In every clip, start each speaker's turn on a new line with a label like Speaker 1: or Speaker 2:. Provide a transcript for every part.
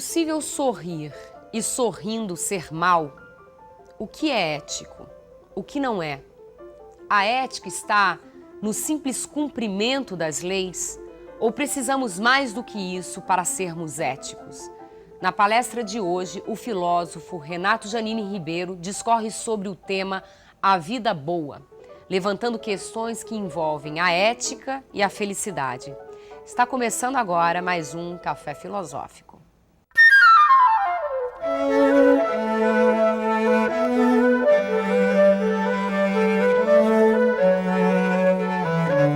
Speaker 1: possível sorrir e sorrindo ser mal? O que é ético? O que não é? A ética está no simples cumprimento das leis? Ou precisamos mais do que isso para sermos éticos? Na palestra de hoje, o filósofo Renato Janine Ribeiro discorre sobre o tema A Vida Boa, levantando questões que envolvem a ética e a felicidade. Está começando agora mais um Café Filosófico.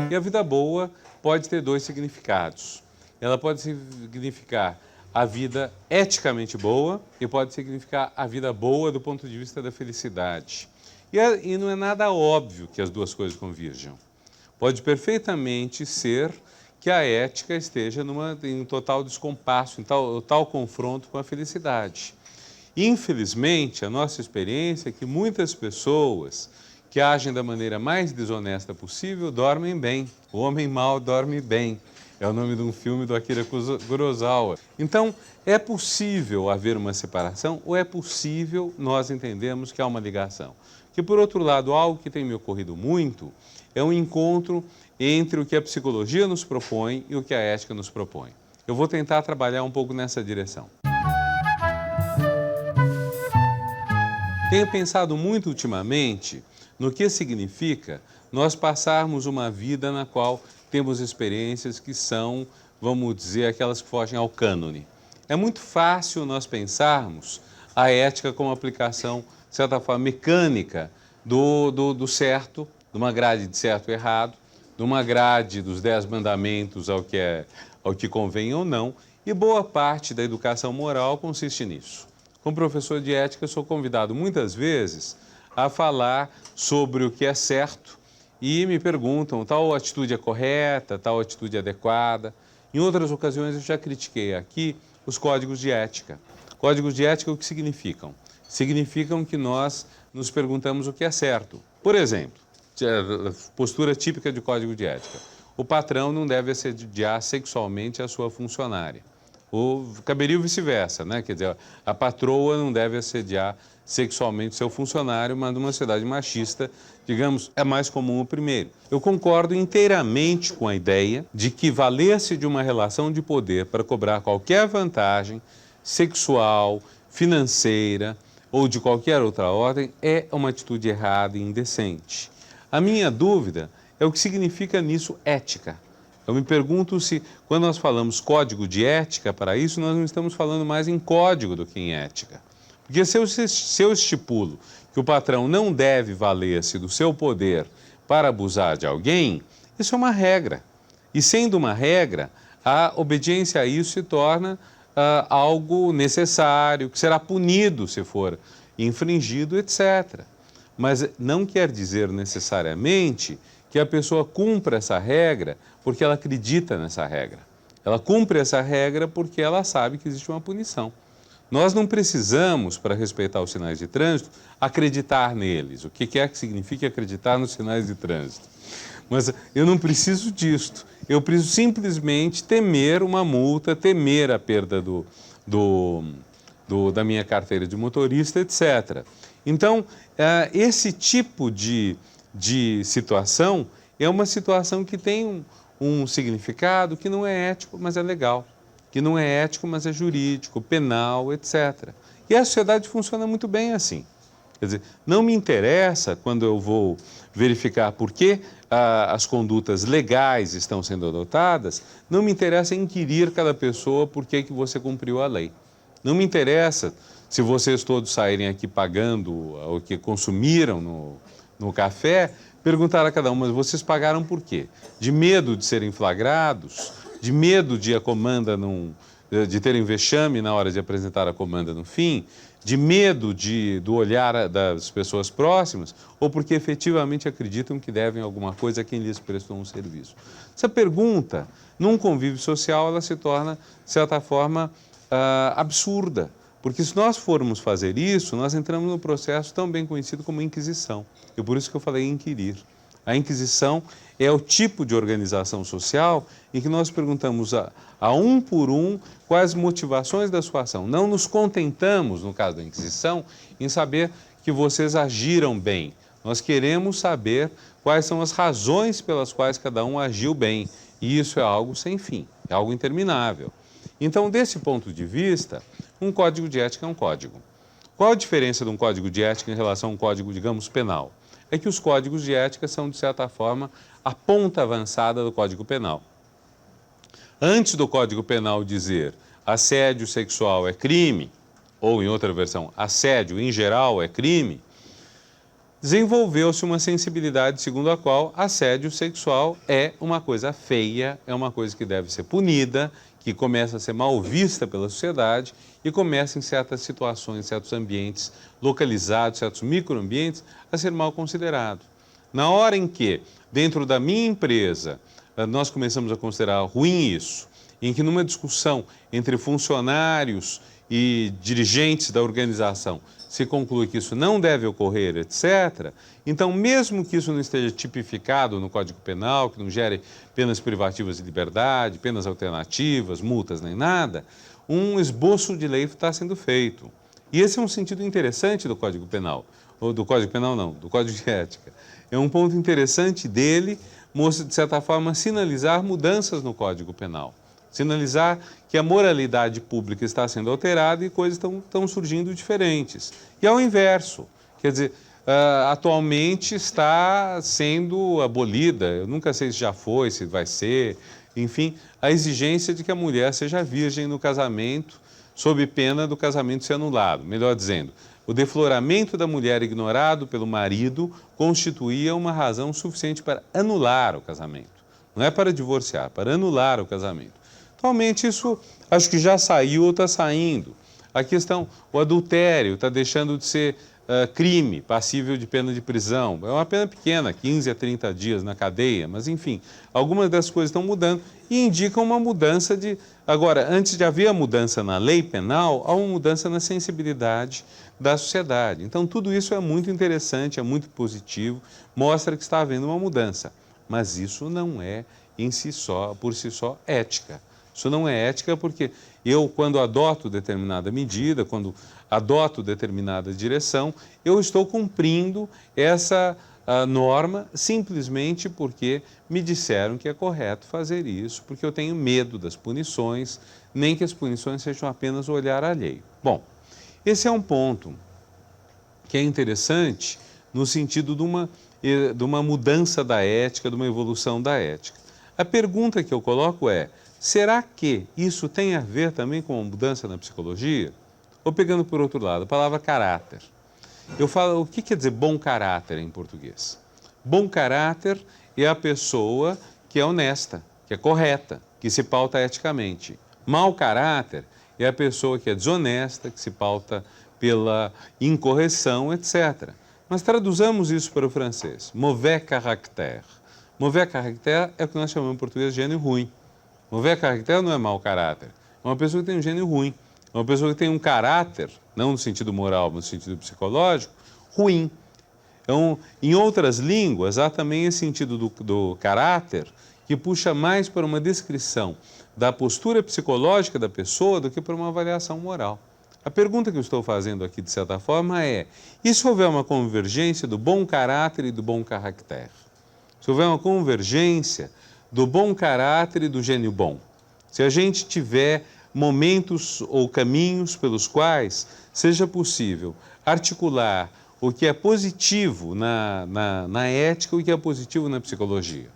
Speaker 2: E a vida boa pode ter dois significados. Ela pode significar a vida eticamente boa e pode significar a vida boa do ponto de vista da felicidade. E não é nada óbvio que as duas coisas convirjam. Pode perfeitamente ser que a ética esteja em total descompasso, em tal confronto com a felicidade. Infelizmente, a nossa experiência é que muitas pessoas que agem da maneira mais desonesta possível dormem bem. O homem mau dorme bem. É o nome de um filme do Akira Kurosawa. Então, é possível haver uma separação ou é possível nós entendermos que há uma ligação? Que, por outro lado, algo que tem me ocorrido muito é um encontro entre o que a psicologia nos propõe e o que a ética nos propõe. Eu vou tentar trabalhar um pouco nessa direção. Tenho pensado muito ultimamente no que significa nós passarmos uma vida na qual temos experiências que são, vamos dizer, aquelas que fogem ao cânone. É muito fácil nós pensarmos a ética como aplicação, de certa forma, mecânica do certo, de uma grade de certo e errado, de uma grade dos 10 mandamentos ao que convém ou não, e boa parte da educação moral consiste nisso. Como professor de ética, sou convidado muitas vezes a falar sobre o que é certo e me perguntam tal atitude é correta, tal atitude é adequada. Em outras ocasiões eu já critiquei aqui os códigos de ética. Códigos de ética o que significam? Significam que nós nos perguntamos o que é certo. Por exemplo, postura típica de código de ética. O patrão não deve assediar sexualmente a sua funcionária. Ou caberia vice-versa, né? Quer dizer, a patroa não deve assediar sexualmente seu funcionário, mas numa sociedade machista, digamos, é mais comum o primeiro. Eu concordo inteiramente com a ideia de que valer-se de uma relação de poder para cobrar qualquer vantagem sexual, financeira ou de qualquer outra ordem é uma atitude errada e indecente. A minha dúvida é o que significa nisso ética. Eu me pergunto se, quando nós falamos código de ética para isso, nós não estamos falando mais em código do que em ética. Porque se eu estipulo que o patrão não deve valer-se do seu poder para abusar de alguém, isso é uma regra. E sendo uma regra, a obediência a isso se torna algo necessário, que será punido se for infringido, etc. Mas não quer dizer necessariamente que a pessoa cumpra essa regra porque ela acredita nessa regra. Ela cumpre essa regra porque ela sabe que existe uma punição. Nós não precisamos, para respeitar os sinais de trânsito, acreditar neles. O que é que significa acreditar nos sinais de trânsito? Mas eu não preciso disto. Eu preciso simplesmente temer uma multa, temer a perda da minha carteira de motorista, etc. Então, esse tipo de situação é uma situação que tem um significado que não é ético, mas é legal. Que não é ético, mas é jurídico, penal, etc. E a sociedade funciona muito bem assim. Quer dizer, não me interessa, quando eu vou verificar por que as condutas legais estão sendo adotadas, não me interessa inquirir cada pessoa por que você cumpriu a lei. Não me interessa se vocês todos saírem aqui pagando o que consumiram no café, perguntar a cada um, mas vocês pagaram por quê? De medo de serem flagrados? De medo de de terem vexame na hora de apresentar a comanda no fim? De medo do olhar das pessoas próximas? Ou porque efetivamente acreditam que devem alguma coisa a quem lhes prestou um serviço? Essa pergunta, num convívio social, ela se torna, de certa forma, absurda. Porque se nós formos fazer isso, nós entramos num processo tão bem conhecido como Inquisição. E por isso que eu falei inquirir. A Inquisição é o tipo de organização social em que nós perguntamos a um por um quais as motivações da sua ação. Não nos contentamos, no caso da Inquisição, em saber que vocês agiram bem. Nós queremos saber quais são as razões pelas quais cada um agiu bem. E isso é algo sem fim, é algo interminável. Então, desse ponto de vista, um código de ética é um código. Qual a diferença de um código de ética em relação a um código, digamos, penal? É que os códigos de ética são, de certa forma, a ponta avançada do Código Penal. Antes do Código Penal dizer assédio sexual é crime, ou em outra versão, assédio em geral é crime, desenvolveu-se uma sensibilidade segundo a qual assédio sexual é uma coisa feia, é uma coisa que deve ser punida, que começa a ser mal vista pela sociedade e começa em certas situações, em certos ambientes localizados, certos microambientes, a ser mal considerado. Na hora em que, dentro da minha empresa, nós começamos a considerar ruim isso, em que numa discussão entre funcionários e dirigentes da organização se conclui que isso não deve ocorrer, etc., então, mesmo que isso não esteja tipificado no Código Penal, que não gere penas privativas de liberdade, penas alternativas, multas nem nada, um esboço de lei está sendo feito. E esse é um sentido interessante do Código Penal, ou do Código Penal não, do Código de Ética. É um ponto interessante dele, de certa forma, sinalizar mudanças no Código Penal. Sinalizar que a moralidade pública está sendo alterada e coisas estão surgindo diferentes. E ao inverso, quer dizer, atualmente está sendo abolida, eu nunca sei se já foi, se vai ser, enfim, a exigência de que a mulher seja virgem no casamento, sob pena do casamento ser anulado. Melhor dizendo, o defloramento da mulher ignorado pelo marido constituía uma razão suficiente para anular o casamento. Não é para divorciar, para anular o casamento. Atualmente isso acho que já saiu ou está saindo. A questão, o adultério está deixando de ser crime passível de pena de prisão. É uma pena pequena, 15 a 30 dias na cadeia, mas enfim, algumas das coisas estão mudando e indicam uma mudança de... Agora, antes de haver a mudança na lei penal, há uma mudança na sensibilidade da sociedade. Então, tudo isso é muito interessante, é muito positivo, mostra que está havendo uma mudança. Mas isso não é, em si só, por si só, ética. Isso não é ética porque eu, quando adoto determinada medida, quando adoto determinada direção, eu estou cumprindo essa norma simplesmente porque me disseram que é correto fazer isso, porque eu tenho medo das punições, nem que as punições sejam apenas o olhar alheio. Bom, esse é um ponto que é interessante no sentido de uma mudança da ética, de uma evolução da ética. A pergunta que eu coloco é, será que isso tem a ver também com uma mudança na psicologia? Ou pegando por outro lado, a palavra caráter. Eu falo, o que quer dizer bom caráter em português? Bom caráter é a pessoa que é honesta, que é correta, que se pauta eticamente. Mau caráter é a pessoa que é desonesta, que se pauta pela incorreção, etc. Mas traduzamos isso para o francês. Mauvais caractère. Mauvais caractère é o que nós chamamos em português de gênio ruim. Mauvais caractère não é mau caráter, é uma pessoa que tem um gênio ruim. É uma pessoa que tem um caráter, não no sentido moral, mas no sentido psicológico, ruim. Então, em outras línguas, há também esse sentido do caráter que puxa mais para uma descrição da postura psicológica da pessoa do que para uma avaliação moral. A pergunta que eu estou fazendo aqui, de certa forma, é: e se houver uma convergência do bom caráter e do bom caractere? Se houver uma convergência do bom caráter e do gênio bom? Se a gente tiver momentos ou caminhos pelos quais seja possível articular o que é positivo na ética e o que é positivo na psicologia.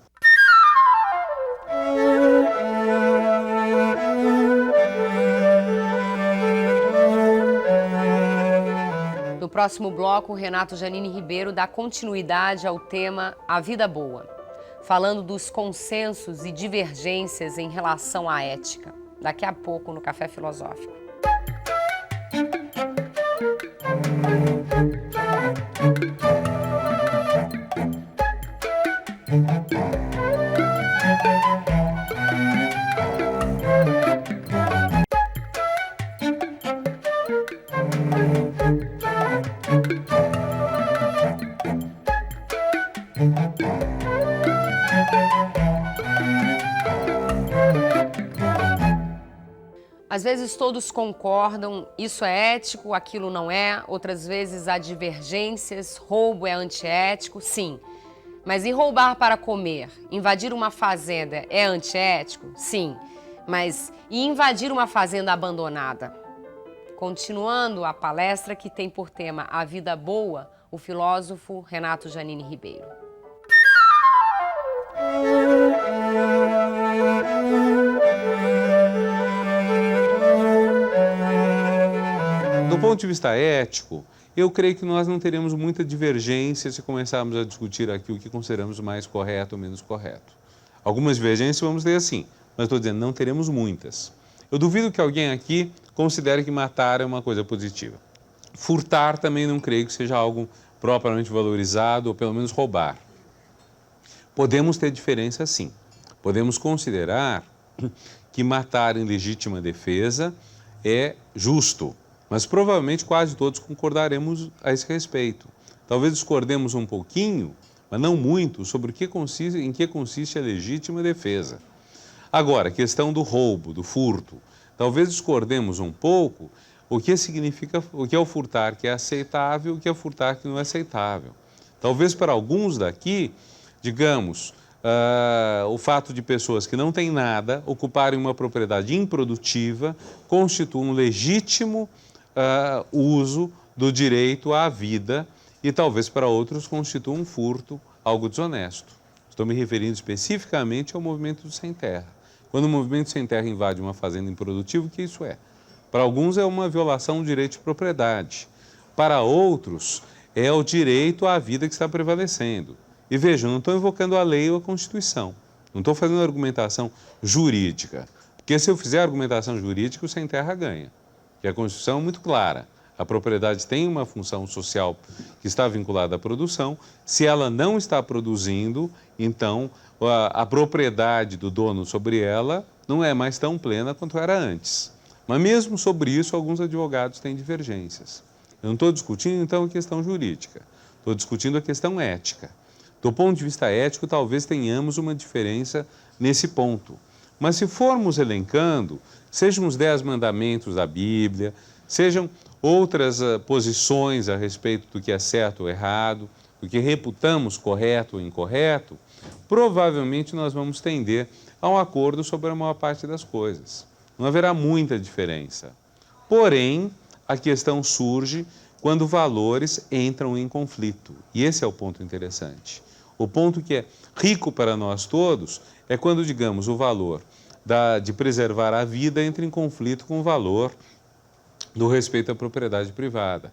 Speaker 1: No próximo bloco, Renato Janine Ribeiro dá continuidade ao tema A Vida Boa, falando dos consensos e divergências em relação à ética. Daqui a pouco no Café Filosófico. Às vezes todos concordam, isso é ético, aquilo não é. Outras vezes há divergências, roubo é antiético, sim. Mas e roubar para comer? Invadir uma fazenda é antiético? Sim. Mas e invadir uma fazenda abandonada? Continuando a palestra que tem por tema A Vida Boa, o filósofo Renato Janine Ribeiro.
Speaker 2: Do ponto de vista ético, eu creio que nós não teremos muita divergência se começarmos a discutir aqui o que consideramos mais correto ou menos correto. Algumas divergências vamos ter assim, mas estou dizendo, não teremos muitas. Eu duvido que alguém aqui considere que matar é uma coisa positiva. Furtar também não creio que seja algo propriamente valorizado, ou pelo menos roubar. Podemos ter diferença sim. Podemos considerar que matar em legítima defesa é justo, mas provavelmente quase todos concordaremos a esse respeito. Talvez discordemos um pouquinho, mas não muito, sobre em que consiste a legítima defesa. Agora, a questão do roubo, do furto, talvez discordemos um pouco o que significa, o que é o furtar que é aceitável e o que é o furtar que não é aceitável. Talvez para alguns daqui, digamos, o fato de pessoas que não têm nada ocuparem uma propriedade improdutiva constitua um legítimo uso do direito à vida e talvez para outros constitua um furto, algo desonesto. Estou me referindo especificamente ao movimento do sem terra. Quando o movimento sem terra invade uma fazenda improdutiva, o que isso é? Para alguns é uma violação do direito de propriedade. Para outros é o direito à vida que está prevalecendo. E vejam, não estou invocando a lei ou a Constituição. Não estou fazendo argumentação jurídica. Porque se eu fizer argumentação jurídica, o sem terra ganha. E a Constituição é muito clara. A propriedade tem uma função social que está vinculada à produção. Se ela não está produzindo, então a propriedade do dono sobre ela não é mais tão plena quanto era antes. Mas mesmo sobre isso, alguns advogados têm divergências. Eu não estou discutindo, então, a questão jurídica. Estou discutindo a questão ética. Do ponto de vista ético, talvez tenhamos uma diferença nesse ponto. Mas se formos elencando, sejam os 10 mandamentos da Bíblia, sejam outras posições a respeito do que é certo ou errado, do que reputamos correto ou incorreto, provavelmente nós vamos tender a um acordo sobre a maior parte das coisas. Não haverá muita diferença. Porém, a questão surge quando valores entram em conflito. E esse é o ponto interessante. O ponto que é rico para nós todos é quando, digamos, o valor de preservar a vida entra em conflito com o valor do respeito à propriedade privada.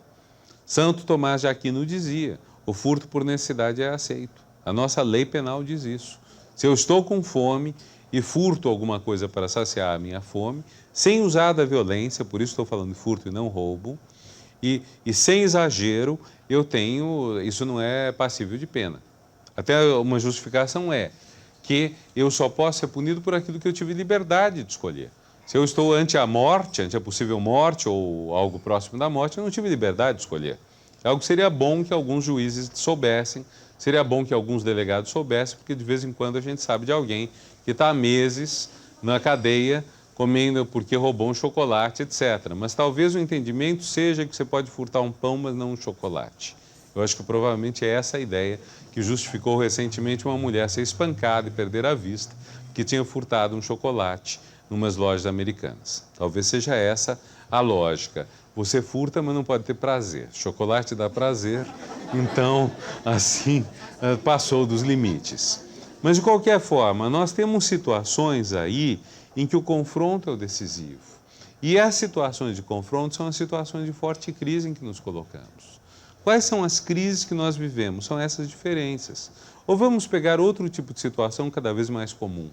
Speaker 2: Santo Tomás de Aquino dizia, o furto por necessidade é aceito. A nossa lei penal diz isso. Se eu estou com fome e furto alguma coisa para saciar a minha fome, sem usar da violência, por isso estou falando de furto e não roubo, e sem exagero, isso não é passível de pena. Até uma justificação é que eu só posso ser punido por aquilo que eu tive liberdade de escolher. Se eu estou ante a morte, ante a possível morte ou algo próximo da morte, eu não tive liberdade de escolher. É algo que seria bom que alguns juízes soubessem, seria bom que alguns delegados soubessem, porque de vez em quando a gente sabe de alguém que está há meses na cadeia comendo porque roubou um chocolate, etc. Mas talvez o entendimento seja que você pode furtar um pão, mas não um chocolate. Eu acho que provavelmente é essa a ideia que justificou recentemente uma mulher ser espancada e perder a vista porque tinha furtado um chocolate numas lojas americanas. Talvez seja essa a lógica. Você furta, mas não pode ter prazer. Chocolate dá prazer, então, assim, passou dos limites. Mas, de qualquer forma, nós temos situações aí em que o confronto é o decisivo. E as situações de confronto são as situações de forte crise em que nos colocamos. Quais são as crises que nós vivemos? São essas diferenças. Ou vamos pegar outro tipo de situação cada vez mais comum.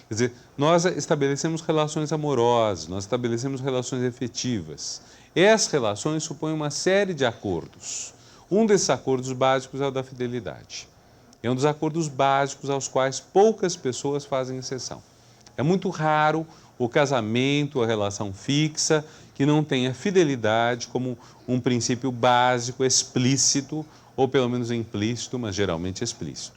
Speaker 2: Quer dizer, nós estabelecemos relações amorosas, nós estabelecemos relações efetivas. Essas relações supõem uma série de acordos. Um desses acordos básicos é o da fidelidade. É um dos acordos básicos aos quais poucas pessoas fazem exceção. É muito raro o casamento, a relação fixa, que não tenha fidelidade como um princípio básico, explícito, ou pelo menos implícito, mas geralmente explícito.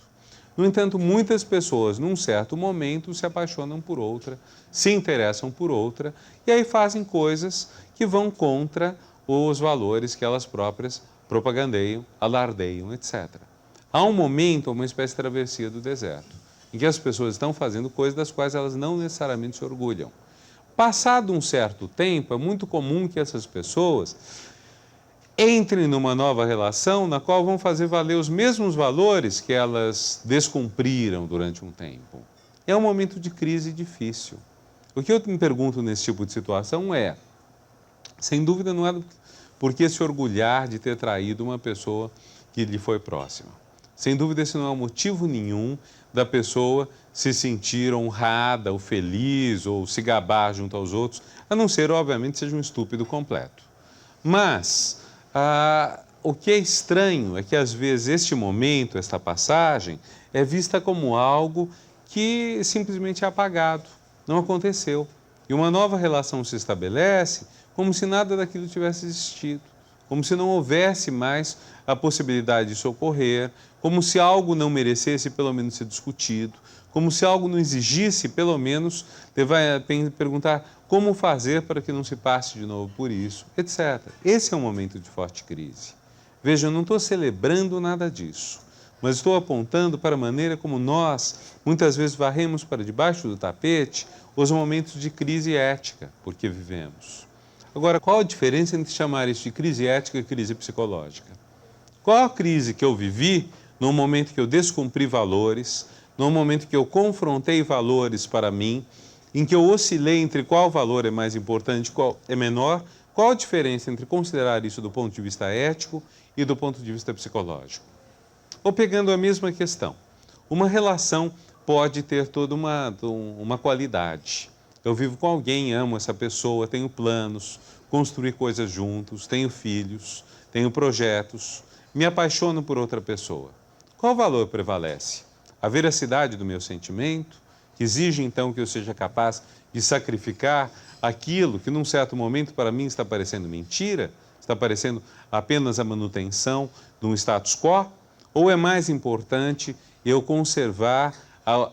Speaker 2: No entanto, muitas pessoas, num certo momento, se apaixonam por outra, se interessam por outra, e aí fazem coisas que vão contra os valores que elas próprias propagandeiam, alardeiam, etc. Há um momento, uma espécie de travessia do deserto, em que as pessoas estão fazendo coisas das quais elas não necessariamente se orgulham. Passado um certo tempo, é muito comum que essas pessoas entrem numa nova relação na qual vão fazer valer os mesmos valores que elas descumpriram durante um tempo. É um momento de crise difícil. O que eu me pergunto nesse tipo de situação é, sem dúvida não é por que se orgulhar de ter traído uma pessoa que lhe foi próxima. Sem dúvida esse não é motivo nenhum da pessoa se sentir honrada ou feliz ou se gabar junto aos outros, a não ser, obviamente, seja um estúpido completo. Mas o que é estranho é que, às vezes, este momento, esta passagem, é vista como algo que simplesmente é apagado, não aconteceu. E uma nova relação se estabelece como se nada daquilo tivesse existido, como se não houvesse mais a possibilidade de socorrer, como se algo não merecesse pelo menos ser discutido, como se algo não exigisse pelo menos perguntar como fazer para que não se passe de novo por isso, etc. Esse é um momento de forte crise. Veja, eu não estou celebrando nada disso, mas estou apontando para a maneira como nós, muitas vezes, varremos para debaixo do tapete os momentos de crise ética por que vivemos. Agora, qual a diferença entre chamar isso de crise ética e crise psicológica? Qual a crise que eu vivi no momento que eu descumpri valores, no momento que eu confrontei valores para mim, em que eu oscilei entre qual valor é mais importante, qual é menor? Qual a diferença entre considerar isso do ponto de vista ético e do ponto de vista psicológico? Ou pegando a mesma questão, uma relação pode ter toda uma qualidade. Eu vivo com alguém, amo essa pessoa, tenho planos, construir coisas juntos, tenho filhos, tenho projetos, me apaixono por outra pessoa. Qual valor prevalece? A veracidade do meu sentimento, que exige então que eu seja capaz de sacrificar aquilo que num certo momento para mim está parecendo mentira, está parecendo apenas a manutenção de um status quo? Ou é mais importante eu conservar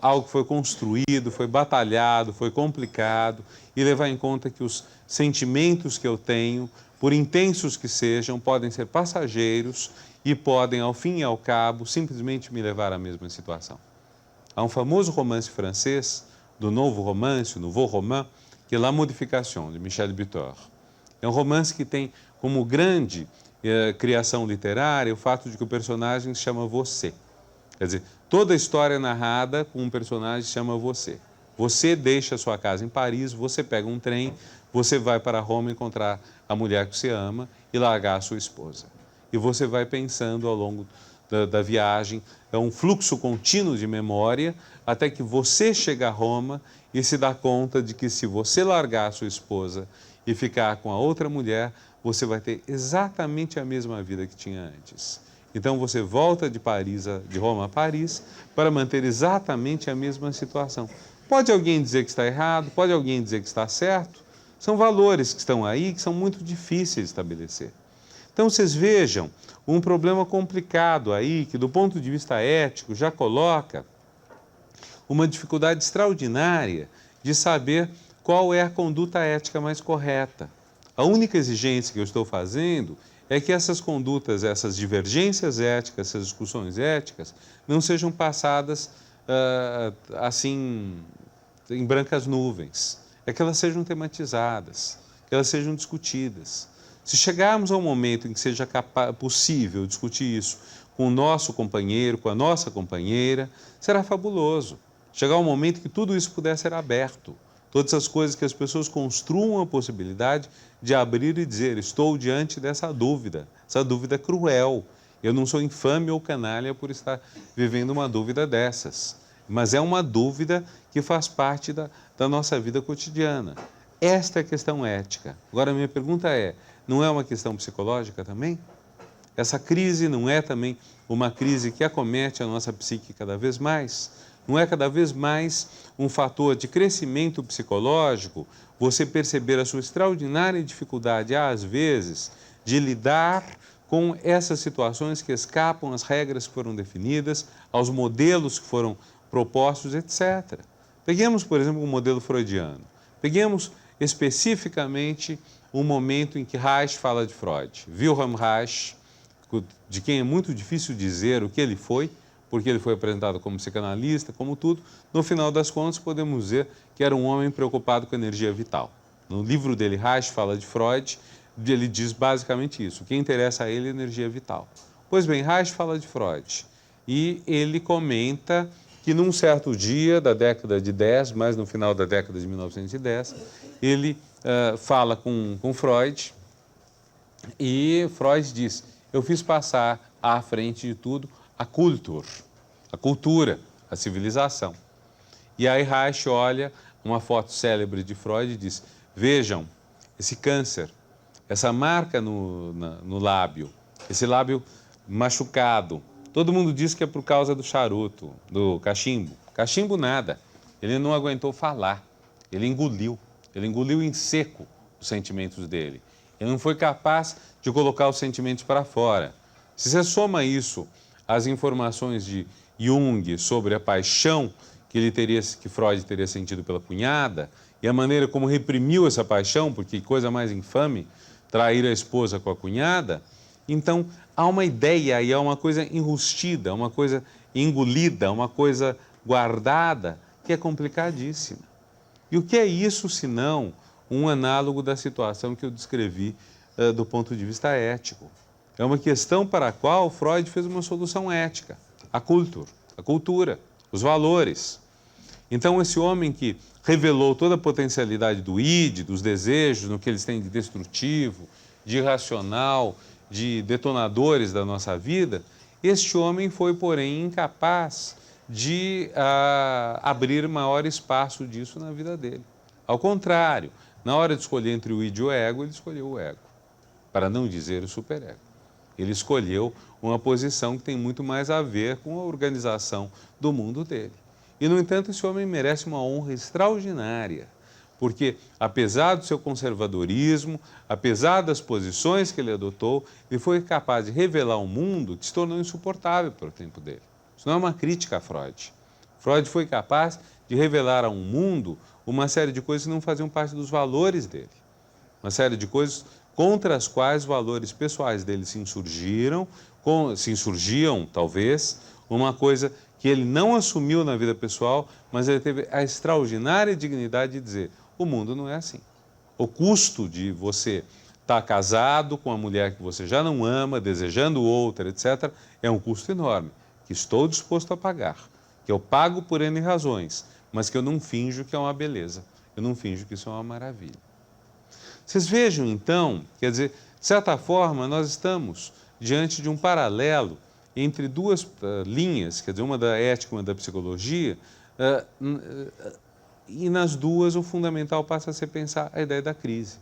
Speaker 2: algo que foi construído, foi batalhado, foi complicado e levar em conta que os sentimentos que eu tenho, por intensos que sejam, podem ser passageiros e podem, ao fim e ao cabo, simplesmente me levar à mesma situação. Há um famoso romance francês, do novo romance, o Nouveau Roman, que é La Modification, de Michel Butor. É um romance que tem como grande criação literária o fato de que o personagem se chama Você. Quer dizer, toda a história é narrada com um personagem que se chama Você. Você deixa a sua casa em Paris, você pega um trem, você vai para Roma encontrar a mulher que você ama e largar a sua esposa. E você vai pensando ao longo da viagem, é um fluxo contínuo de memória, até que você chega a Roma e se dá conta de que se você largar a sua esposa e ficar com a outra mulher, você vai ter exatamente a mesma vida que tinha antes. Então você volta de Roma a Paris para manter exatamente a mesma situação. Pode alguém dizer que está errado, pode alguém dizer que está certo. São valores que estão aí que são muito difíceis de estabelecer. Então vocês vejam um problema complicado aí que do ponto de vista ético já coloca uma dificuldade extraordinária de saber qual é a conduta ética mais correta. A única exigência que eu estou fazendo é que essas condutas, essas divergências éticas, essas discussões éticas, não sejam passadas assim em brancas nuvens. É que elas sejam tematizadas, que elas sejam discutidas. Se chegarmos a um momento em que seja possível discutir isso com o nosso companheiro, com a nossa companheira, será fabuloso. Chegar um momento que tudo isso puder ser aberto. Todas as coisas que as pessoas construam a possibilidade de abrir e dizer, estou diante dessa dúvida, essa dúvida cruel. Eu não sou infame ou canalha por estar vivendo uma dúvida dessas, mas é uma dúvida que faz parte da nossa vida cotidiana. Esta é a questão ética. Agora, a minha pergunta é, não é uma questão psicológica também? Essa crise não é também uma crise que acomete a nossa psique cada vez mais? Não é cada vez mais um fator de crescimento psicológico você perceber a sua extraordinária dificuldade, às vezes, de lidar com essas situações que escapam às regras que foram definidas, aos modelos que foram propostos, etc. Peguemos, por exemplo, o modelo freudiano. Peguemos especificamente o momento em que Reich fala de Freud. Wilhelm Reich, de quem é muito difícil dizer o que ele foi, porque ele foi apresentado como psicanalista, como tudo, no final das contas podemos dizer que era um homem preocupado com a energia vital. No livro dele, Reich fala de Freud, ele diz basicamente isso, o que interessa a ele é a energia vital. Pois bem, Reich fala de Freud e ele comenta que num certo dia da década de 10, mas no final da década de 1910, ele fala com Freud e Freud diz, eu fiz passar à frente de tudo a cultura, a civilização. E aí Reich olha uma foto célebre de Freud e diz, vejam, esse câncer, essa marca no lábio, esse lábio machucado, todo mundo diz que é por causa do charuto, do cachimbo. Cachimbo nada, ele não aguentou falar, ele engoliu em seco os sentimentos dele. Ele não foi capaz de colocar os sentimentos para fora. Se você soma isso às informações de Jung sobre a paixão que Freud teria sentido pela cunhada e a maneira como reprimiu essa paixão, porque coisa mais infame, trair a esposa com a cunhada, então há uma ideia e há uma coisa enrustida, uma coisa engolida, uma coisa guardada que é complicadíssima. E o que é isso senão um análogo da situação que eu descrevi do ponto de vista ético? É uma questão para a qual Freud fez uma solução ética, a cultura, os valores. Então esse homem que revelou toda a potencialidade do id, dos desejos, no que eles têm de destrutivo, de irracional, de detonadores da nossa vida, este homem foi, porém, incapaz de abrir maior espaço disso na vida dele. Ao contrário, na hora de escolher entre o id e o ego, ele escolheu o ego, para não dizer o superego. Ele escolheu uma posição que tem muito mais a ver com a organização do mundo dele. E, no entanto, esse homem merece uma honra extraordinária, porque, apesar do seu conservadorismo, apesar das posições que ele adotou, ele foi capaz de revelar um mundo que se tornou insuportável para o tempo dele. Isso não é uma crítica a Freud. Freud foi capaz de revelar a um mundo uma série de coisas que não faziam parte dos valores dele. Uma série de coisas contra as quais os valores pessoais dele se insurgiam, talvez, uma coisa que ele não assumiu na vida pessoal, mas ele teve a extraordinária dignidade de dizer, o mundo não é assim. O custo de você estar casado com uma mulher que você já não ama, desejando outra, etc., é um custo enorme, que estou disposto a pagar, que eu pago por N razões, mas que eu não finjo que é uma beleza, eu não finjo que isso é uma maravilha. Vocês vejam, então, quer dizer, de certa forma, nós estamos diante de um paralelo entre duas linhas, quer dizer, uma da ética e uma da psicologia, e nas duas o fundamental passa a ser pensar a ideia da crise.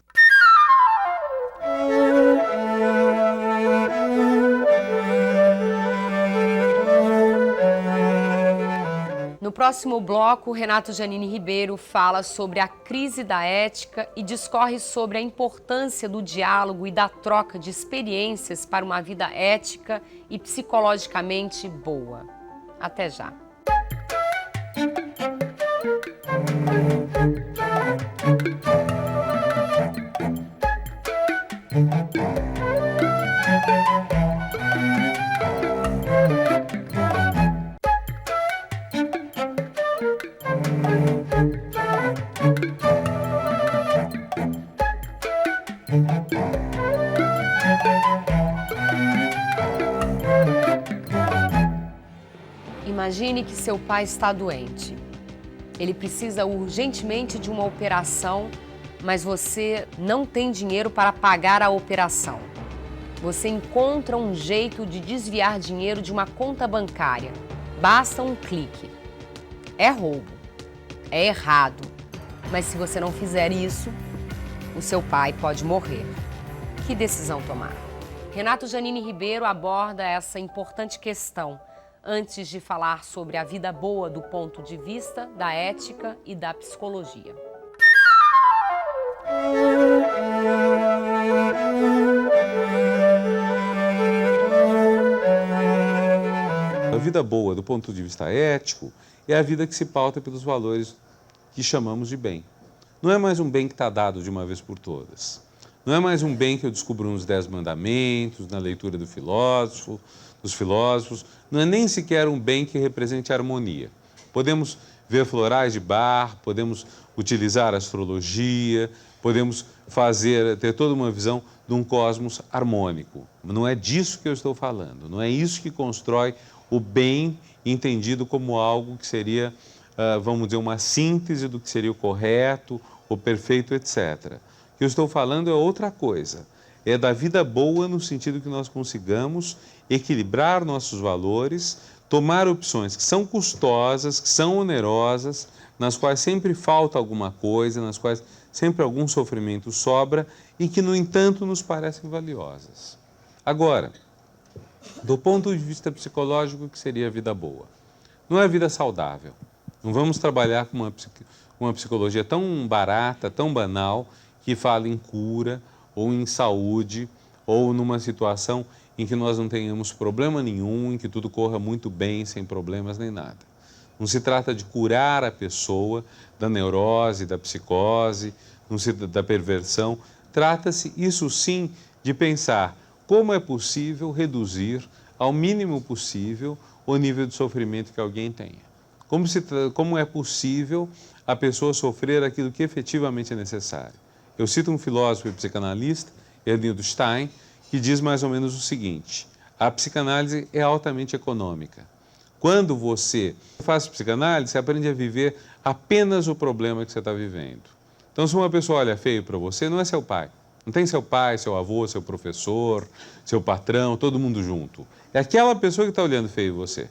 Speaker 1: No próximo bloco, Renato Giannini Ribeiro fala sobre a crise da ética e discorre sobre a importância do diálogo e da troca de experiências para uma vida ética e psicologicamente boa. Até já! Imagine que seu pai está doente. Ele precisa urgentemente de uma operação, mas você não tem dinheiro para pagar a operação. Você encontra um jeito de desviar dinheiro de uma conta bancária. Basta um clique. É roubo. É errado. Mas se você não fizer isso, o seu pai pode morrer. Que decisão tomar? Renato Giannini Ribeiro aborda essa importante questão antes de falar sobre a vida boa do ponto de vista da ética e da psicologia.
Speaker 2: vida boa do ponto de vista ético é a vida que se pauta pelos valores que chamamos de bem. Não é mais um bem que está dado de uma vez por todas. Não é mais um bem que eu descubro nos 10 mandamentos, na leitura dos filósofos. Não é nem sequer um bem que represente harmonia. Podemos ver florais de Bach, podemos utilizar a astrologia, podemos ter toda uma visão de um cosmos harmônico. Não é disso que eu estou falando. Não é isso que constrói o bem entendido como algo que seria, vamos dizer, uma síntese do que seria o correto, o perfeito, etc. O que eu estou falando é outra coisa. É da vida boa no sentido que nós consigamos equilibrar nossos valores, tomar opções que são custosas, que são onerosas, nas quais sempre falta alguma coisa, nas quais sempre algum sofrimento sobra e que, no entanto, nos parecem valiosas. Agora, do ponto de vista psicológico, o que seria a vida boa? Não é a vida saudável. Não vamos trabalhar com uma psicologia tão barata, tão banal, que fala em cura, ou em saúde, ou numa situação em que nós não tenhamos problema nenhum, em que tudo corra muito bem, sem problemas nem nada. Não se trata de curar a pessoa da neurose, da psicose, da perversão. Trata-se, isso sim, de pensar como é possível reduzir ao mínimo possível o nível de sofrimento que alguém tenha. Como é possível a pessoa sofrer aquilo que efetivamente é necessário. Eu cito um filósofo e psicanalista, Ernildo Stein, que diz mais ou menos o seguinte: a psicanálise é altamente econômica. Quando você faz psicanálise, você aprende a viver apenas o problema que você está vivendo. Então, se uma pessoa olha feio para você, não é seu pai. Não tem seu pai, seu avô, seu professor, seu patrão, todo mundo junto. É aquela pessoa que está olhando feio você.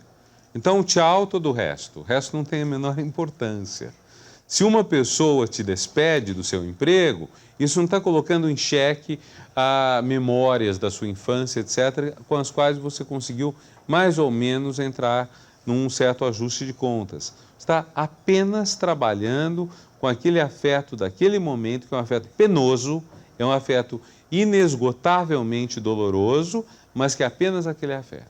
Speaker 2: Então, tchau todo o resto. O resto não tem a menor importância. Se uma pessoa te despede do seu emprego, isso não está colocando em xeque memórias da sua infância, etc., com as quais você conseguiu mais ou menos entrar num certo ajuste de contas. Está apenas trabalhando com aquele afeto daquele momento, que é um afeto penoso, é um afeto inesgotavelmente doloroso, mas que é apenas aquele afeto.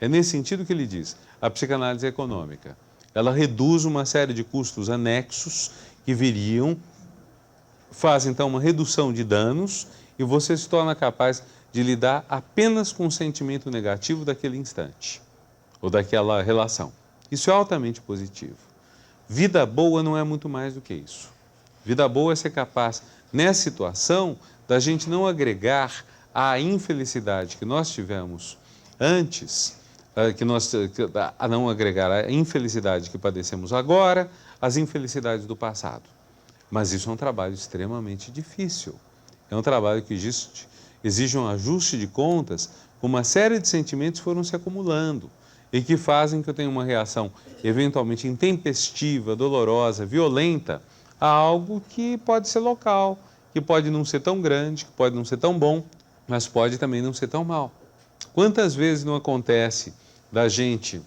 Speaker 2: É nesse sentido que ele diz: a psicanálise é econômica. Ela reduz uma série de custos anexos que viriam, faz então uma redução de danos e você se torna capaz de lidar apenas com o sentimento negativo daquele instante ou daquela relação. Isso é altamente positivo. Vida boa não é muito mais do que isso. Vida boa é ser capaz, nessa situação, da gente não agregar à infelicidade que nós tivemos antes, a não agregar a infelicidade que padecemos agora, às infelicidades do passado. Mas isso é um trabalho extremamente difícil. É um trabalho que exige um ajuste de contas com uma série de sentimentos que foram se acumulando e que fazem que eu tenha uma reação eventualmente intempestiva, dolorosa, violenta a algo que pode ser local, que pode não ser tão grande, que pode não ser tão bom, mas pode também não ser tão mal. Quantas vezes não acontece da gente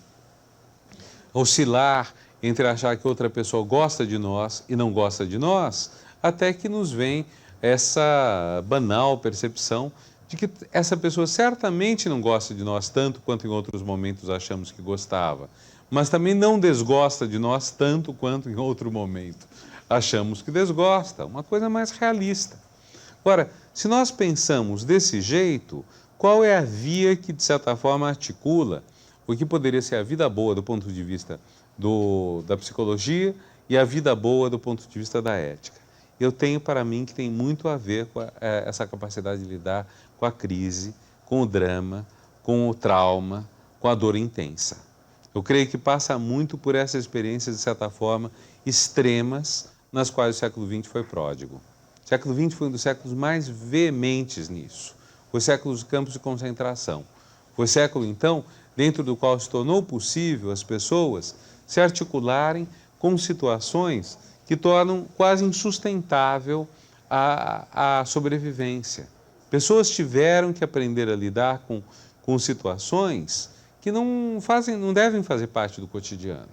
Speaker 2: oscilar entre achar que outra pessoa gosta de nós e não gosta de nós, até que nos vem essa banal percepção de que essa pessoa certamente não gosta de nós tanto quanto em outros momentos achamos que gostava, mas também não desgosta de nós tanto quanto em outro momento achamos que desgosta, uma coisa mais realista. Agora, se nós pensamos desse jeito, qual é a via que, de certa forma, articula o que poderia ser a vida boa do ponto de vista da psicologia e a vida boa do ponto de vista da ética? Eu tenho para mim que tem muito a ver com essa capacidade de lidar com a crise, com o drama, com o trauma, com a dor intensa. Eu creio que passa muito por essas experiências, de certa forma, extremas, nas quais o século XX foi pródigo. O século XX foi um dos séculos mais veementes nisso. Foi o século dos campos de concentração. Foi o século, então, dentro do qual se tornou possível as pessoas se articularem com situações que tornam quase insustentável a sobrevivência. Pessoas tiveram que aprender a lidar com situações que não devem fazer parte do cotidiano.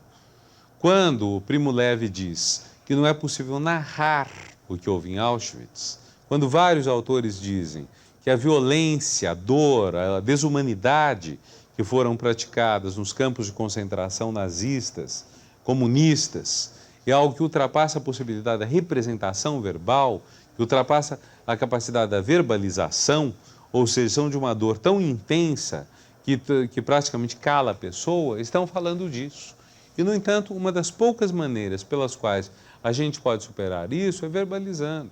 Speaker 2: Quando o Primo Levi diz que não é possível narrar o que houve em Auschwitz, quando vários autores dizem que a violência, a dor, a desumanidade que foram praticadas nos campos de concentração nazistas, comunistas, é algo que ultrapassa a possibilidade da representação verbal, que ultrapassa a capacidade da verbalização, ou seja, são de uma dor tão intensa que praticamente cala a pessoa, estão falando disso. E, no entanto, uma das poucas maneiras pelas quais a gente pode superar isso é verbalizando.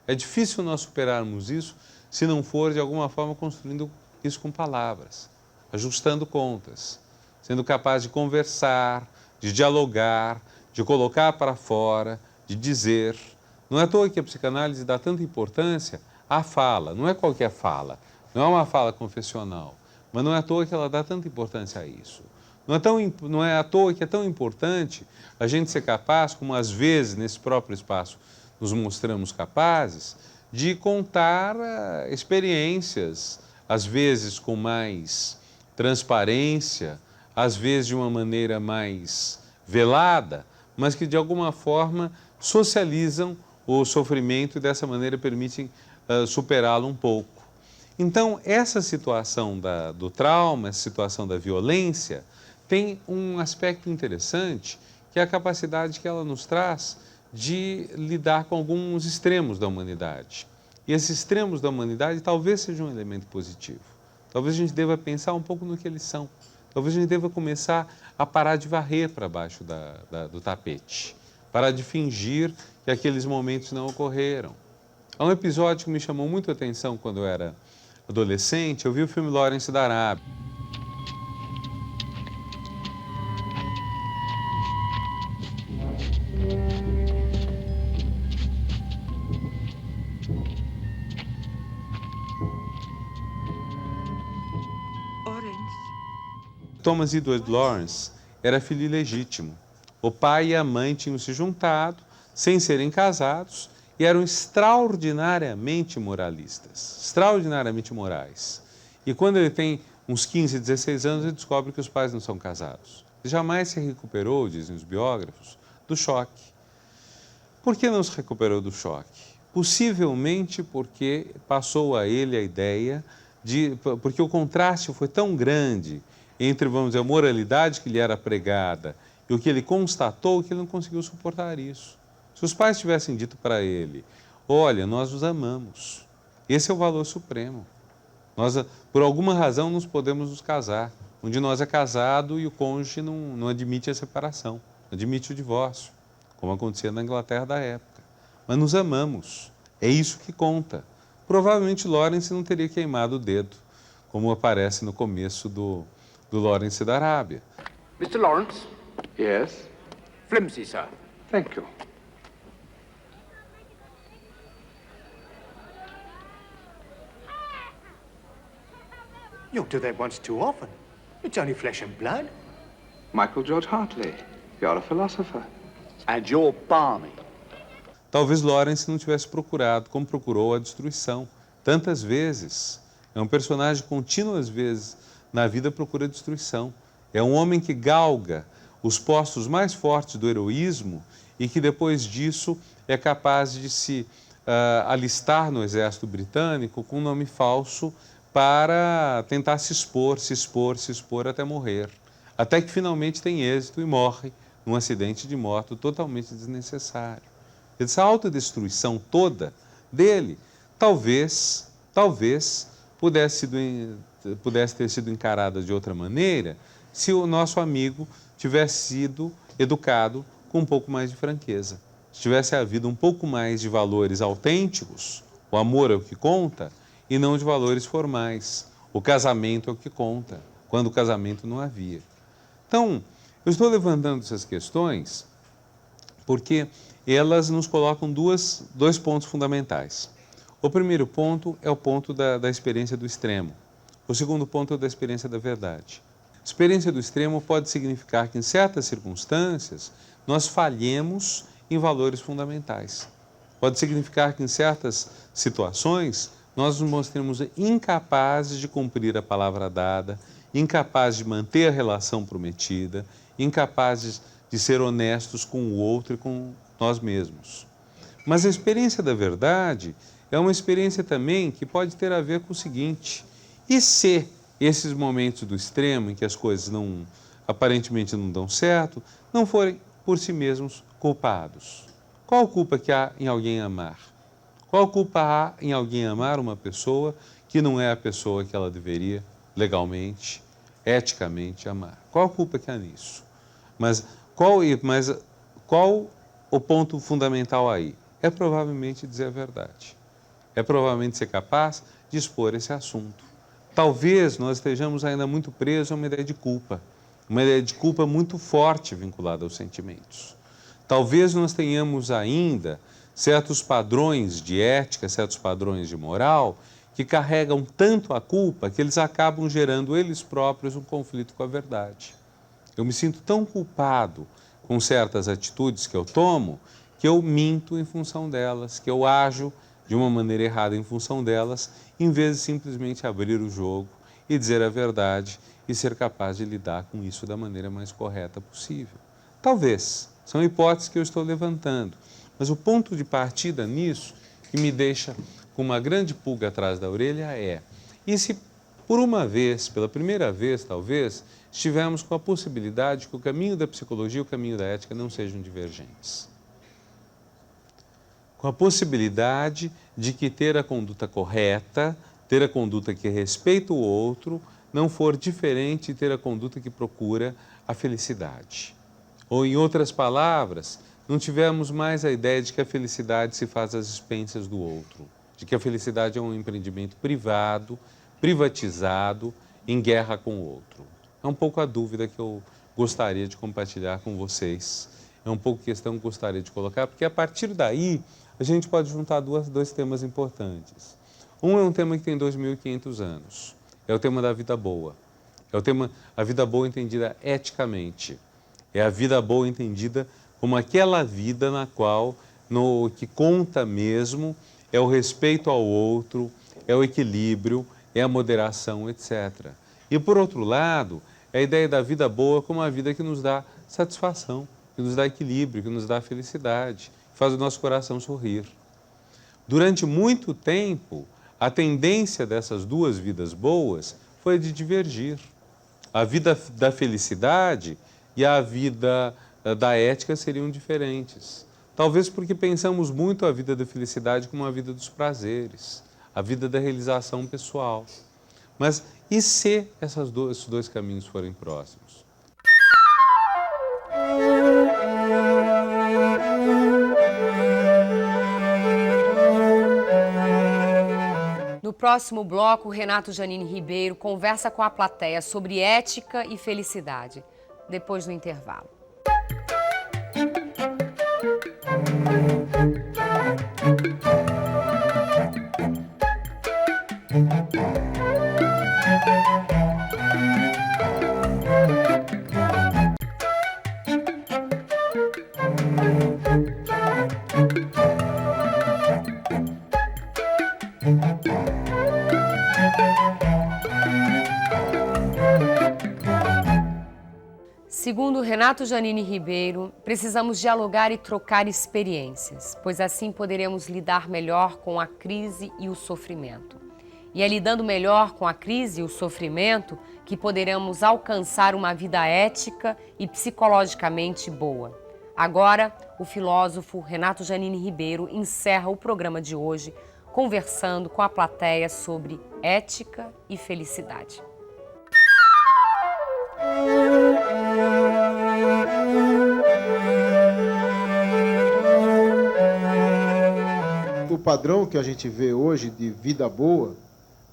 Speaker 2: É difícil nós superarmos isso se não for, de alguma forma, construindo isso com palavras, ajustando contas, sendo capaz de conversar, de dialogar, de colocar para fora, de dizer. Não é à toa que a psicanálise dá tanta importância à fala, não é qualquer fala, não é uma fala confessional, mas não é à toa que ela dá tanta importância a isso. Não é à toa que é tão importante a gente ser capaz, como às vezes nesse próprio espaço nos mostramos capazes, de contar experiências, às vezes com mais transparência, às vezes de uma maneira mais velada, mas que de alguma forma socializam o sofrimento e dessa maneira permitem superá-lo um pouco. Então, essa situação do trauma, essa situação da violência, tem um aspecto interessante, que é a capacidade que ela nos traz de lidar com alguns extremos da humanidade. E esses extremos da humanidade talvez sejam um elemento positivo. Talvez a gente deva pensar um pouco no que eles são. Talvez a gente deva começar a parar de varrer para baixo do tapete, parar de fingir que aqueles momentos não ocorreram. Há um episódio que me chamou muito a atenção quando eu era adolescente. Eu vi o filme Lawrence da Arábia. Thomas Edward Lawrence era filho ilegítimo. O pai e a mãe tinham se juntado, sem serem casados, e eram extraordinariamente moralistas, extraordinariamente morais. E quando ele tem uns 15, 16 anos, ele descobre que os pais não são casados. Ele jamais se recuperou, dizem os biógrafos, do choque. Por que não se recuperou do choque? Possivelmente porque passou a ele a ideia porque o contraste foi tão grande entre, vamos dizer, a moralidade que lhe era pregada e o que ele constatou, que ele não conseguiu suportar isso. Se os pais tivessem dito para ele, olha, nós os amamos, esse é o valor supremo, nós, por alguma razão, nos podemos nos casar, onde nós é casado e o cônjuge não admite a separação, não admite o divórcio, como acontecia na Inglaterra da época. Mas nos amamos, é isso que conta. Provavelmente Lawrence não teria queimado o dedo, como aparece no começo do Lawrence da Arábia.
Speaker 3: Mr. Lawrence?
Speaker 4: Yes?
Speaker 3: Flimsy, sir.
Speaker 4: Thank you.
Speaker 3: You do that once too often. It's only flesh and blood.
Speaker 4: Michael George Hartley, you're a philosopher.
Speaker 3: And you're balmy.
Speaker 2: Talvez Lawrence não tivesse procurado, como procurou, a destruição. Tantas vezes. É um personagem que contínuas vezes na vida procura a destruição. É um homem que galga os postos mais fortes do heroísmo e que depois disso é capaz de se alistar no exército britânico com um nome falso para tentar se expor até morrer. Até que finalmente tem êxito e morre num acidente de moto totalmente desnecessário. Essa autodestruição toda dele, talvez pudesse ter sido encarada de outra maneira se o nosso amigo tivesse sido educado com um pouco mais de franqueza. Se tivesse havido um pouco mais de valores autênticos, o amor é o que conta, e não de valores formais. O casamento é o que conta, quando o casamento não havia. Então, eu estou levantando essas questões porque elas nos colocam dois pontos fundamentais. O primeiro ponto é o ponto da experiência do extremo. O segundo ponto é o da experiência da verdade. A experiência do extremo pode significar que, em certas circunstâncias, nós falhemos em valores fundamentais. Pode significar que, em certas situações, nós nos mostremos incapazes de cumprir a palavra dada, incapazes de manter a relação prometida, incapazes de ser honestos com o outro e com nós mesmos. Mas a experiência da verdade é uma experiência também que pode ter a ver com o seguinte: e se esses momentos do extremo em que as coisas aparentemente não dão certo, não forem por si mesmos culpados. Qual culpa que há em alguém amar? Qual culpa há em alguém amar uma pessoa que não é a pessoa que ela deveria legalmente, eticamente amar? Qual culpa que há nisso? Mas qual o ponto fundamental aí? É provavelmente dizer a verdade. É provavelmente ser capaz de expor esse assunto. Talvez nós estejamos ainda muito presos a uma ideia de culpa muito forte vinculada aos sentimentos. Talvez nós tenhamos ainda certos padrões de ética, certos padrões de moral, que carregam tanto a culpa que eles acabam gerando eles próprios um conflito com a verdade. Eu me sinto tão culpado com certas atitudes que eu tomo, que eu minto em função delas, que eu ajo de uma maneira errada em função delas, em vez de simplesmente abrir o jogo e dizer a verdade e ser capaz de lidar com isso da maneira mais correta possível. Talvez, são hipóteses que eu estou levantando, mas o ponto de partida nisso, que me deixa com uma grande pulga atrás da orelha é, e se por uma vez, pela primeira vez talvez, estivermos com a possibilidade que o caminho da psicologia e o caminho da ética não sejam divergentes? Com a possibilidade de que ter a conduta correta, ter a conduta que respeita o outro, não for diferente de ter a conduta que procura a felicidade. Ou, em outras palavras, não tivermos mais a ideia de que a felicidade se faz às expensas do outro, de que a felicidade é um empreendimento privado, privatizado, em guerra com o outro. É um pouco a dúvida que eu gostaria de compartilhar com vocês. É um pouco a questão que eu gostaria de colocar, porque a partir daí a gente pode juntar dois temas importantes. Um é um tema que tem 2.500 anos, é o tema da vida boa. É o tema, a vida boa entendida eticamente. É a vida boa entendida como aquela vida na qual, o que conta mesmo é o respeito ao outro, é o equilíbrio, é a moderação, etc. E, por outro lado, é a ideia da vida boa como uma vida que nos dá satisfação, que nos dá equilíbrio, que nos dá felicidade, que faz o nosso coração sorrir. Durante muito tempo, a tendência dessas duas vidas boas foi de divergir. A vida da felicidade e a vida da ética seriam diferentes. Talvez porque pensamos muito a vida da felicidade como a vida dos prazeres, a vida da realização pessoal. Mas e se esses dois caminhos forem próximos?
Speaker 1: No próximo bloco, Renato Janine Ribeiro conversa com a plateia sobre ética e felicidade, depois do intervalo. Segundo Renato Janine Ribeiro, precisamos dialogar e trocar experiências, pois assim poderemos lidar melhor com a crise e o sofrimento. E é lidando melhor com a crise e o sofrimento que poderemos alcançar uma vida ética e psicologicamente boa. Agora, o filósofo Renato Janine Ribeiro encerra o programa de hoje conversando com a plateia sobre ética e felicidade.
Speaker 5: O padrão que a gente vê hoje de vida boa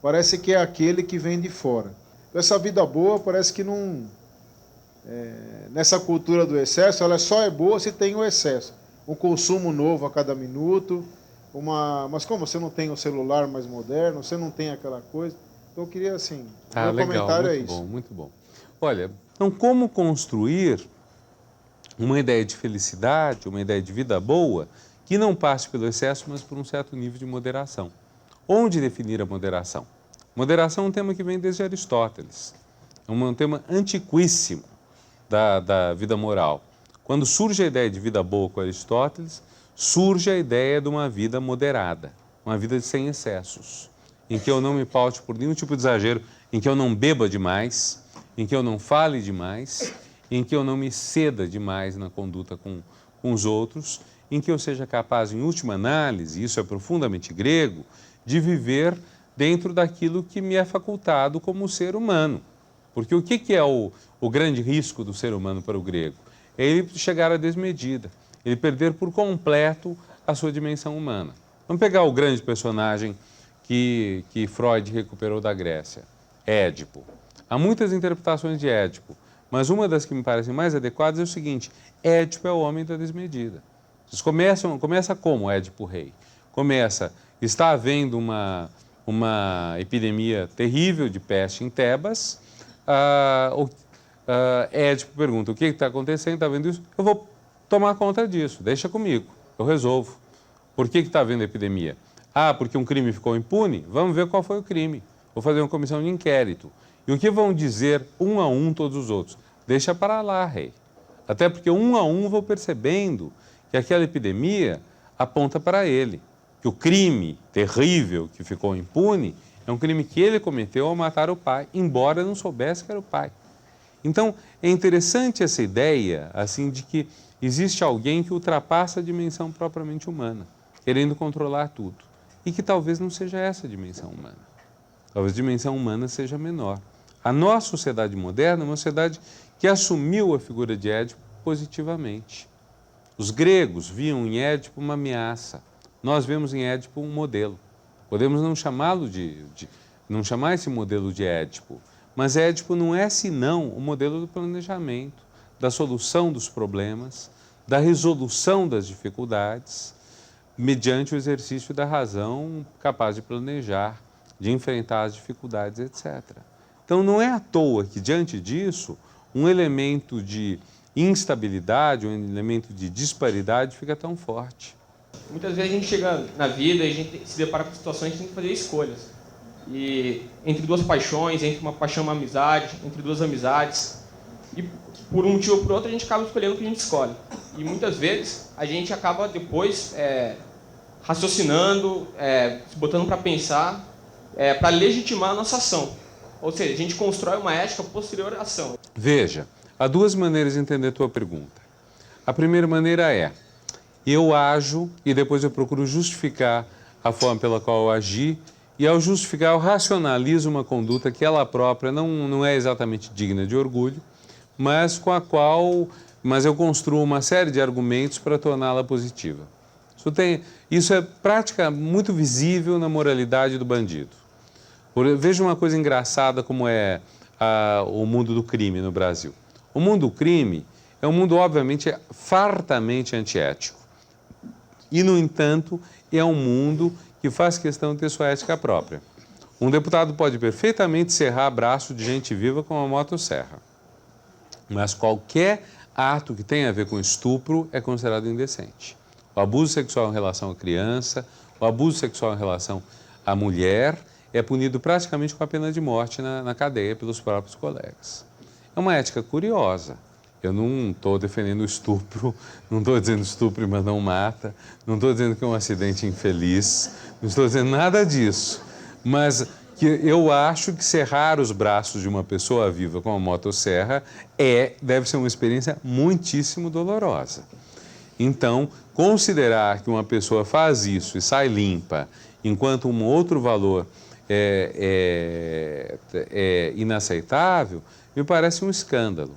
Speaker 5: parece que é aquele que vem de fora. Essa vida boa parece que não... nessa cultura do excesso, ela só é boa se tem o excesso. Um consumo novo a cada minuto, mas como você não tem o celular mais moderno, você não tem aquela coisa... Então eu queria, assim, meu
Speaker 2: legal,
Speaker 5: comentário é
Speaker 2: muito
Speaker 5: isso.
Speaker 2: bom, muito bom. Olha, então como construir uma ideia de felicidade, uma ideia de vida boa, que não passe pelo excesso, mas por um certo nível de moderação. Onde definir a moderação? Moderação é um tema que vem desde Aristóteles. É um tema antiquíssimo da vida moral. Quando surge a ideia de vida boa com Aristóteles, surge a ideia de uma vida moderada, uma vida sem excessos. em que eu não me paute por nenhum tipo de exagero, em que eu não beba demais, em que eu não fale demais, em que eu não me ceda demais na conduta com os outros, em que eu seja capaz, em última análise, isso é profundamente grego, de viver dentro daquilo que me é facultado como ser humano. Porque o que é o grande risco do ser humano para o grego? É ele chegar à desmedida, ele perder por completo a sua dimensão humana. Vamos pegar o grande personagem que Freud recuperou da Grécia, Édipo. Há muitas interpretações de Édipo, mas uma das que me parecem mais adequadas é o seguinte: Édipo é o homem da desmedida. Vocês começa como Édipo rei? Está havendo uma epidemia terrível de peste em Tebas. Édipo pergunta: o que está acontecendo? Está vendo isso? Eu vou tomar conta disso, deixa comigo, eu resolvo. Por que está havendo epidemia? Porque um crime ficou impune? Vamos ver qual foi o crime. Vou fazer uma comissão de inquérito. E o que vão dizer um a um todos os outros? Deixa para lá, rei. Até porque um a um vou percebendo que aquela epidemia aponta para ele. Que o crime terrível que ficou impune é um crime que ele cometeu ao matar o pai, embora não soubesse que era o pai. Então, é interessante essa ideia, assim, de que existe alguém que ultrapassa a dimensão propriamente humana, querendo controlar tudo. E que talvez não seja essa a dimensão humana. Talvez a dimensão humana seja menor. A nossa sociedade moderna é uma sociedade que assumiu a figura de Édipo positivamente. Os gregos viam em Édipo uma ameaça. Nós vemos em Édipo um modelo. Podemos não chamá-lo não chamar esse modelo de Édipo, mas Édipo não é senão o modelo do planejamento, da solução dos problemas, da resolução das dificuldades, mediante o exercício da razão capaz de planejar, de enfrentar as dificuldades, etc. Então, não é à toa que, diante disso, um elemento de instabilidade, um elemento de disparidade fica tão forte.
Speaker 6: Muitas vezes a gente chega na vida e a gente se depara com situações que tem que fazer escolhas. E entre duas paixões, entre uma paixão e uma amizade, entre duas amizades. E por um motivo ou por outro a gente acaba escolhendo o que a gente escolhe. E muitas vezes a gente acaba depois raciocinando, se botando para pensar, para legitimar a nossa ação. Ou seja, a gente constrói uma ética posterior à ação.
Speaker 2: Veja, há duas maneiras de entender a tua pergunta. A primeira maneira é: eu ajo e depois eu procuro justificar a forma pela qual eu agi, e ao justificar eu racionalizo uma conduta que ela própria não é exatamente digna de orgulho, mas mas eu construo uma série de argumentos para torná-la positiva. Isso é prática muito visível na moralidade do bandido. Veja uma coisa engraçada como é o mundo do crime no Brasil. O mundo do crime é um mundo, obviamente, fartamente antiético. E, no entanto, é um mundo que faz questão de ter sua ética própria. Um deputado pode perfeitamente serrar braço de gente viva com uma motosserra. Mas qualquer ato que tenha a ver com estupro é considerado indecente. O abuso sexual em relação à criança, o abuso sexual em relação à mulher é punido praticamente com a pena de morte na cadeia pelos próprios colegas. É uma ética curiosa. Eu não estou defendendo o estupro, não estou dizendo estupro, mas não mata, não estou dizendo que é um acidente infeliz, não estou dizendo nada disso. Mas que eu acho que serrar os braços de uma pessoa viva com uma motosserra deve ser uma experiência muitíssimo dolorosa. Então, considerar que uma pessoa faz isso e sai limpa, enquanto um outro valor é inaceitável, me parece um escândalo.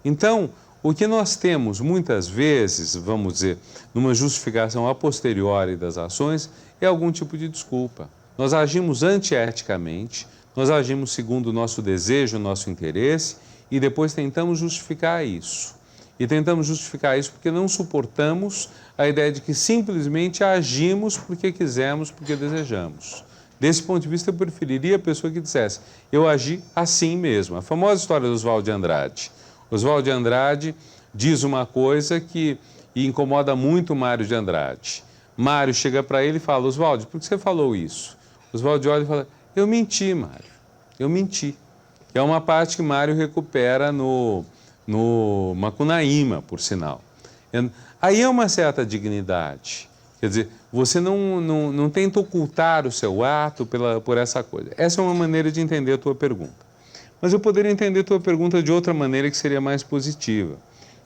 Speaker 2: Então, o que nós temos muitas vezes, vamos dizer, numa justificação a posteriori das ações, é algum tipo de desculpa. Nós agimos antieticamente, nós agimos segundo o nosso desejo, o nosso interesse, e depois tentamos justificar isso. E tentamos justificar isso porque não suportamos a ideia de que simplesmente agimos porque quisemos, porque desejamos. Desse ponto de vista, eu preferiria a pessoa que dissesse: eu agi assim mesmo. A famosa história do Oswald de Andrade. Oswald de Andrade diz uma coisa que incomoda muito o Mário de Andrade. Mário chega para ele e fala: Oswald, por que você falou isso? Oswald olha e fala: eu menti, Mário, eu menti. Que é uma parte que Mário recupera no Macunaíma, por sinal. Aí é uma certa dignidade. Quer dizer, Você não tenta ocultar o seu ato por essa coisa. Essa é uma maneira de entender a tua pergunta. Mas eu poderia entender a tua pergunta de outra maneira que seria mais positiva.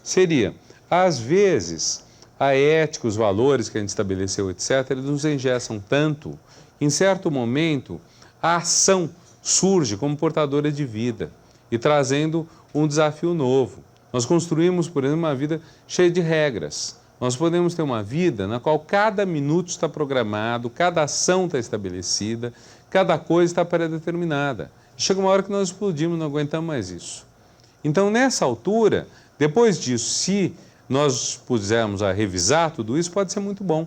Speaker 2: Seria, às vezes, a ética, os valores que a gente estabeleceu, etc., eles nos engessam tanto, que, em certo momento, a ação surge como portadora de vida e trazendo um desafio novo. Nós construímos, por exemplo, uma vida cheia de regras. Nós podemos ter uma vida na qual cada minuto está programado, cada ação está estabelecida, cada coisa está pré-determinada. Chega uma hora que nós explodimos, não aguentamos mais isso. Então, nessa altura, depois disso, se nós pusermos a revisar tudo isso, pode ser muito bom.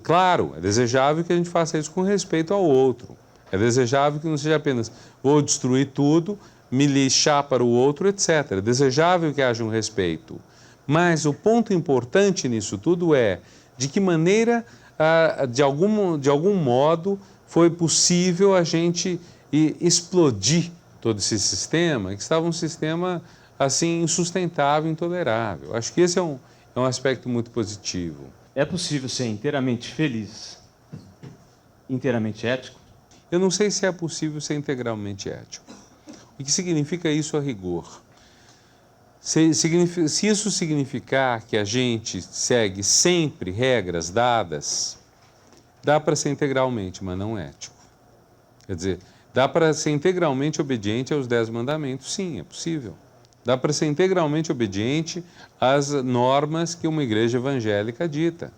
Speaker 2: Claro, é desejável que a gente faça isso com respeito ao outro. É desejável que não seja apenas vou destruir tudo, me lixar para o outro, etc. É desejável que haja um respeito. Mas o ponto importante nisso tudo é de que maneira, de algum modo, foi possível a gente explodir todo esse sistema, que estava um sistema assim insustentável, intolerável. Acho que esse é um aspecto muito positivo.
Speaker 7: É possível ser inteiramente feliz, inteiramente ético?
Speaker 2: Eu não sei se é possível ser integralmente ético. O que significa isso a rigor? Se isso significar que a gente segue sempre regras dadas, dá para ser integralmente, mas não ético. Quer dizer, dá para ser integralmente obediente aos 10 mandamentos? Sim, é possível. Dá para ser integralmente obediente às normas que uma igreja evangélica dita,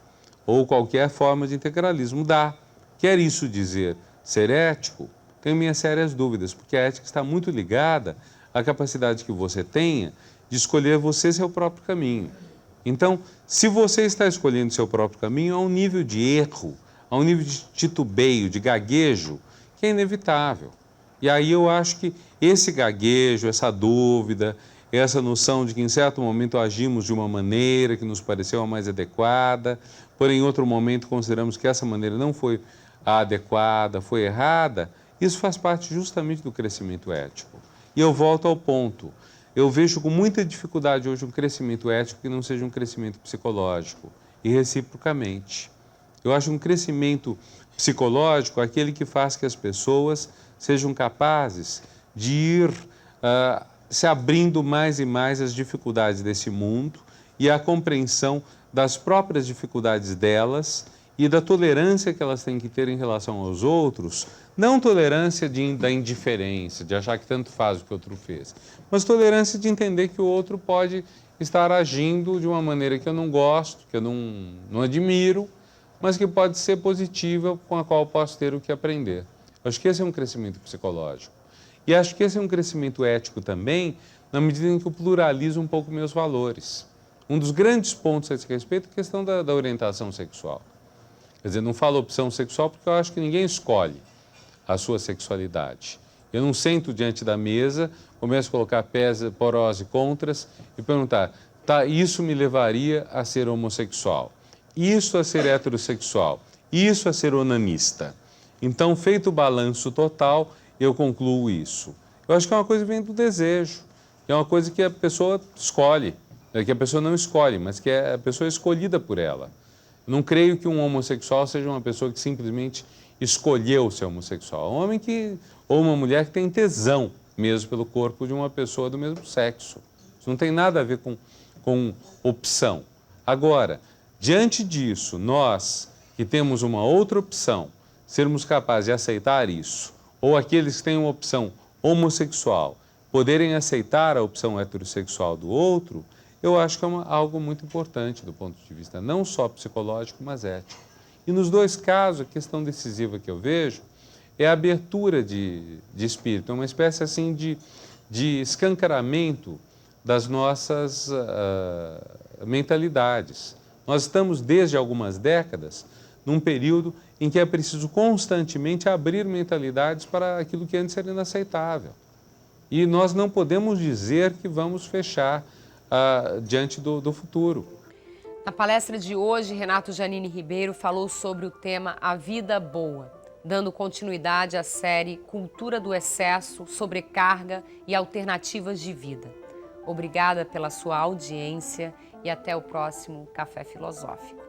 Speaker 2: ou qualquer forma de integralismo dá. Quer isso dizer ser ético? Tenho minhas sérias dúvidas, porque a ética está muito ligada à capacidade que você tenha de escolher você seu próprio caminho. Então, se você está escolhendo seu próprio caminho, há um nível de erro, há um nível de titubeio, de gaguejo, que é inevitável. E aí eu acho que esse gaguejo, essa dúvida, essa noção de que em certo momento agimos de uma maneira que nos pareceu a mais adequada, porém em outro momento consideramos que essa maneira não foi a adequada, foi errada, isso faz parte justamente do crescimento ético. E eu volto ao ponto. Eu vejo com muita dificuldade hoje um crescimento ético que não seja um crescimento psicológico, e reciprocamente. Eu acho um crescimento psicológico aquele que faz que as pessoas sejam capazes de ir se abrindo mais e mais às dificuldades desse mundo e à compreensão das próprias dificuldades delas e da tolerância que elas têm que ter em relação aos outros, não tolerância da indiferença, de achar que tanto faz o que o outro fez, mas tolerância de entender que o outro pode estar agindo de uma maneira que eu não gosto, que eu não admiro, mas que pode ser positiva, com a qual eu posso ter o que aprender. Acho que esse é um crescimento psicológico. E acho que esse é um crescimento ético também, na medida em que eu pluralizo um pouco meus valores. Um dos grandes pontos a esse respeito é a questão da orientação sexual. Quer dizer, não falo opção sexual porque eu acho que ninguém escolhe a sua sexualidade. Eu não sento diante da mesa, começo a colocar prós e contras e perguntar, tá, isso me levaria a ser homossexual, isso a ser heterossexual, isso a ser onanista. Então, feito o balanço total, eu concluo isso. Eu acho que é uma coisa que vem do desejo, é uma coisa que a pessoa escolhe, que a pessoa não escolhe, mas que é a pessoa escolhida por ela. Não creio que um homossexual seja uma pessoa que simplesmente escolheu ser homossexual. Um homem ou uma mulher que tem tesão mesmo pelo corpo de uma pessoa do mesmo sexo. Isso não tem nada a ver com opção. Agora, diante disso, nós que temos uma outra opção, sermos capazes de aceitar isso, ou aqueles que têm uma opção homossexual poderem aceitar a opção heterossexual do outro, eu acho que é algo muito importante do ponto de vista não só psicológico, mas ético. E nos dois casos, a questão decisiva que eu vejo é a abertura de espírito, uma espécie assim de escancaramento das nossas mentalidades. Nós estamos, desde algumas décadas, num período em que é preciso constantemente abrir mentalidades para aquilo que antes era inaceitável. E nós não podemos dizer que vamos fechar diante do futuro.
Speaker 1: Na palestra de hoje, Renato Giannini Ribeiro falou sobre o tema A Vida Boa, dando continuidade à série Cultura do Excesso, Sobrecarga e Alternativas de Vida. Obrigada pela sua audiência e até o próximo Café Filosófico.